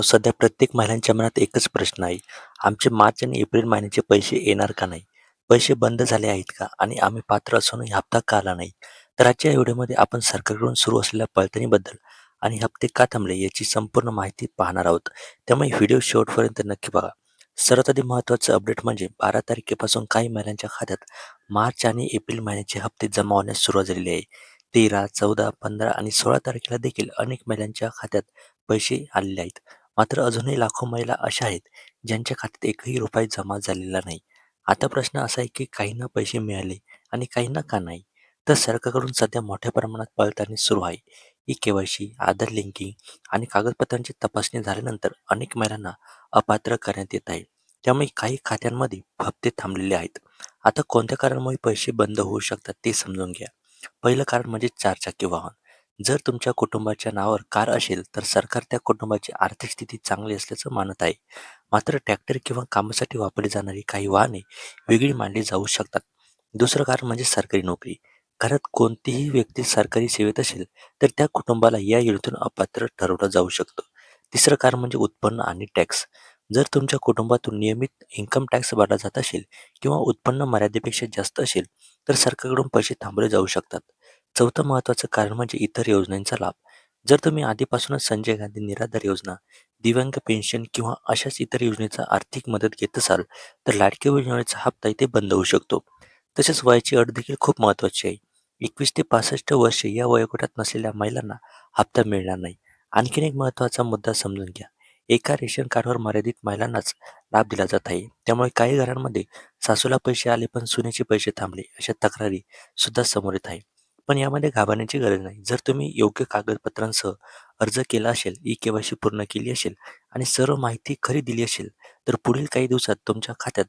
सध्या प्रत्येक महिलांच्या मनात एकच प्रश्न आहे. आमचे मार्च आणि एप्रिल महिन्याचे पैसे येणार का नाही? पैसे बंद झाले आहेत का? आणि आम्ही पात्र असूनही हप्ता का आला नाही? तर आजच्या व्हिडिओमध्ये आपण सरकारकडून सुरू असलेल्या पडताळणीबद्दल आणि हप्ते का थांबले याची संपूर्ण माहिती पाहणार आहोत. त्यामुळे व्हिडिओ शेवटपर्यंत नक्की बघा. सर्वात आधी महत्त्वाचं अपडेट म्हणजे 12 तारखेपासून काही महिलांच्या खात्यात मार्च आणि एप्रिल महिन्याचे हप्ते जमा होण्यास सुरुवात झालेली आहे. 13, 14, 15 आणि 16 तारखेला देखील अनेक महिलांच्या खात्यात पैसे आलेले आहेत. मात्र अजूनही लाखो महिला अशा आहेत ज्यांच्या खात्यात एकही रुपया जमा झालेला नाही. आता प्रश्न असा आहे की काहींना पैसे मिळाले आणि काहींना का नाही? तर सरकारकडून सध्या मोठ्या प्रमाणात पडताळणी सुरू आहे. ई-केवायसी, आधार लिंकिंग आणि कागदपत्रांची तपासणी झाल्यानंतर अनेक महिलांना अपात्र करण्यात येत आहे. त्यामुळे काही खात्यांमध्ये हप्ते थांबलेले आहेत. आता कोणत्या कारणामुळे पैसे बंद होऊ शकतात ते समजून घ्या. पहिलं कारण म्हणजे चारचाकी वाहन. जर तुमच्या कुटुंबाच्या नावावर कार असेल तर सरकार त्या कुटुंबाची आर्थिक स्थिती चांगली असल्याचं मानत आहे. मात्र ट्रॅक्टर किंवा कामासाठी वापरली जाणारी काही वाहने वेगळी मानली जाऊ शकतात. दुसरं कारण म्हणजे सरकारी नोकरी. घरात कोणतीही व्यक्ती सरकारी सेवेत असेल तर त्या कुटुंबाला या योजनेतून अपात्र ठरवलं जाऊ शकतं. तिसरं कारण म्हणजे उत्पन्न आणि टॅक्स. जर तुमच्या कुटुंबातून नियमित इन्कम टॅक्स भरला जात असेल किंवा उत्पन्न मर्यादेपेक्षा जास्त असेल तर सरकारकडून पैसे थांबवले जाऊ शकतात. चौथं महत्त्वाचं कारण म्हणजे इतर योजनांचा लाभ. जर तुम्ही आधीपासूनच संजय गांधी निराधार योजना, दिव्यांग पेन्शन किंवा अशाच इतर योजनेचा आर्थिक मदत घेत असाल तर लाडकी बहीण योजनेचा हप्ता इथे बंद होऊ शकतो. तसेच वयाची अट देखील खूप महत्त्वाची आहे. 21 ते 65 वर्षे या वयोगटात नसलेल्या महिलांना हप्ता मिळणार नाही. आणखीन एक महत्त्वाचा मुद्दा समजून घ्या. एका रेशन कार्डवर मर्यादित महिलांनाच लाभ दिला जात आहे. त्यामुळे काही घरांमध्ये सासूला पैसे आले पण सुनेचे पैसे थांबले अशा तक्रारी सुद्धा समोर येत आहे. पण यामध्ये घाबरण्याची गरज नाही. जर तुम्ही योग्य कागदपत्रांसह अर्ज केला असेल, ई-केवायसी पूर्ण केली असेल आणि सर्व माहिती खरी दिली असेल, तर पुढील काही दिवसात तुमच्या खात्यात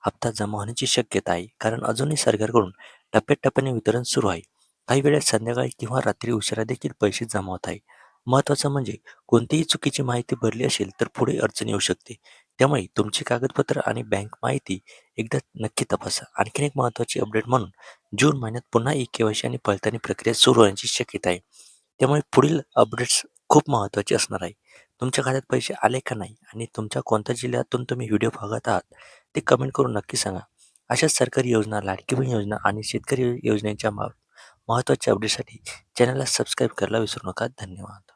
हप्ता जमा होण्याची शक्यता आहे. कारण अजूनही सरकारकडून टप्प्याटप्प्याने वितरण सुरू आहे. काही वेळेस संध्याकाळी किंवा रात्री उशिरा देखील पैसे जमा होत आहे. महत्त्वाचं म्हणजे कोणतीही चुकीची माहिती भरली असेल तर पुढे अडचण येऊ शकते. त्यामुळे तुमची कागदपत्र आणि बँक माहिती एकदा नक्की तपासा. आणखीन एक महत्त्वाची अपडेट म्हणून जून महिन्यात पुन्हा ई-केवायसी आणि पडताळणी प्रक्रिया सुरू होण्याची शक्यता आहे. त्यामुळे पुढील अपडेट्स खूप महत्त्वाचे असणार आहे. तुमच्या खात्यात पैसे आले का नाही आणि तुमच्या कोणत्या जिल्ह्यातून तुम्ही व्हिडिओ बघत आहात ते कमेंट करून नक्की सांगा. अशाच सरकारी योजना, लाडकी बहीण योजना आणि शेतकरी योजनेच्या महत्त्वाच्या अपडेटसाठी चॅनलला सबस्क्राईब करायला विसरू नका. धन्यवाद.